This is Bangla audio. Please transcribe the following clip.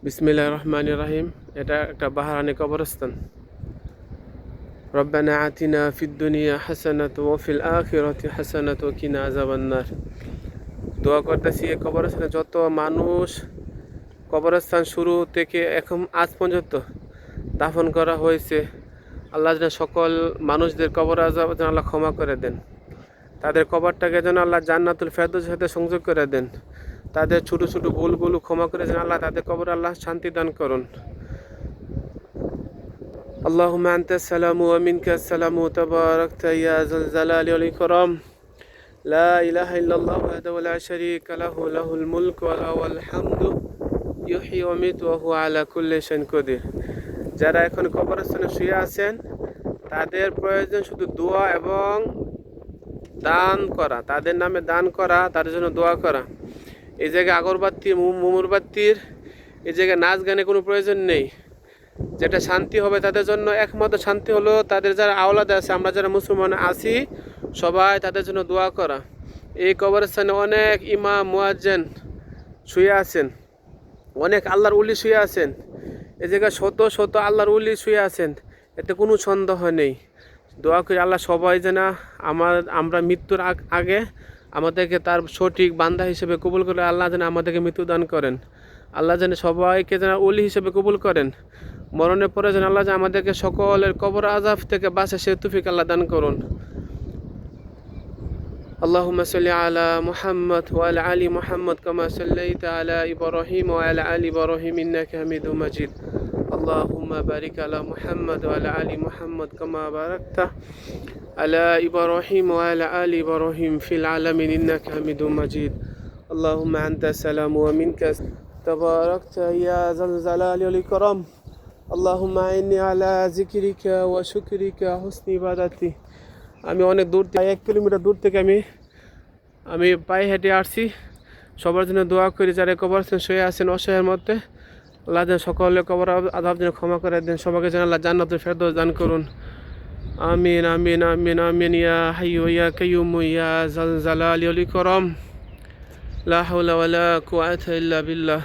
বিসমিল্লাহির রহমানির রহিম। এটা একটা বাহারানি কবরস্থান। রব্বানা আতিনা ফিদ দুনিয়া হাসানাতু ওয়া ফিল আখিরাতি হাসানাতু ওয়া কিনা আযাবান্নার। দোয়া করতেছি এই কবরস্থানে যত মানুষ কবরস্থান শুরু থেকে এখন আজ পর্যন্ত দাফন করা হয়েছে, আল্লাহ যেন সকল মানুষদের কবর আযাব যেন আল্লাহ ক্ষমা করে দেন। তাদের কবরটাকে যেন আল্লাহ জান্নাতুল ফেরদৌসের সাথে সংযোগ করে দেন। তাদের ছোট ছোট ভুলগুলো ক্ষমা করে যেন আল্লাহ তাদের কবর আল্লাহ শান্তি দান করুন। আল্লাহুম্মা আনতাস সালামু ওয়া মিনকাস সালামু তাবারাকতা ইয়া যাল জালালি ওয়াল ইকরাম। লা ইলাহা ইল্লাল্লাহু ওয়াহদাহু লা শারীকা লাহু লাহুল মুলকু ওয়া লাহুল হামদু ইউহয়ি ওয়া ইউমীতু ওয়া হুয়া আলা কুল্লি শাইইন কাদির। যারা এখন কবরস্থানে শুয়ে আছেন, তাদের প্রয়োজন শুধু দোয়া এবং দান করা, তাদের নামে দান করা, তাদের জন্য দোয়া করা। এই জায়গায় আগরবাতি মোমবাতির এই জায়গায় নাচ গানে কোনো প্রয়োজন নেই। যেটা শান্তি হবে তাদের জন্য, একমাত্র শান্তি হলো তাদের যারা আওলাদ আছে, আমরা যারা মুসলমান আছি সবাই তাদের জন্য দোয়া করা। এই কবরস্থানে অনেক ইমাম মুয়াজ্জিন শুয়ে আছেন, অনেক আল্লাহর ওলি শুয়ে আছেন। এই জায়গায় শত শত আল্লাহর ওলি শুয়ে আছেন, এতে কোনো সন্দেহ নেই। দোয়া করি আল্লাহ সবাই যেন আমরা মৃত্যুর আগে আমাদেরকে তার সঠিক বান্দা হিসেবে কবুল করে আল্লাহ যেন আমাদেরকে মৃত্যু দান করেন। আল্লাহ যেন সবাইকে যেন ওলি হিসেবে কবুল করেন। মরণের পরে যেন আল্লাহ যেন আমাদেরকে সকলের কবর আযাব থেকে বাঁচে সে তৌফিক আল্লাহ দান করুন। আল্লাহুম্মা সাল্লি আলা মুহাম্মদ ওয়া আলা আলি মুহাম্মদ কামা সাল্লাইতা আলা ইব্রাহিম ওয়া আলা আলি ইব্রাহিম ইন্নাকা হামিদুম মাজিদ। আল্লাহুম্মা বারিক আলা মুহাম্মদ ওয়া আলা আলি মুহাম্মদ কামা বারাকতা আলা ইব্রাহিম ওয়া আলা আলি ইব্রাহিম ফিল আলামিন ইন্নাকা হামিদুম মাজিদ। আল্লাহুম্মা আনতাস সালামু ওয়া মিনকাস তাবারাকতা ইয়া যাল জালালি ওয়াল ইকরাম। আল্লাহুম্মা আইন্নি আলা যিকরিকা ওয়া শুকরিকা হুসনি ইবাদাতি। আমি অনেক দূর থেকে 1 কিলোমিটার দূর থেকে আমি পায়ে হেঁটে আসছি। সবার জন্য দোয়া করি যারা কবরস্থানে শুয়ে আছেন অসহায়ের মধ্যে, আল্লাহ যেন সকলের কবর আযাব যেন ক্ষমা করে দেন, সবাইকে যেন আল্লাহ জান্নাতুল ফেরদৌস দান করুন। আমিন আমিন আমিন আমিন ইয়া হাইয়্যু ইয়া কাইয়্যুম ইয়া যাল জালালি ওয়াল ইকরাম। লা হাওলা ওয়ালা কুওয়াতা ইল্লা বিল্লাহ।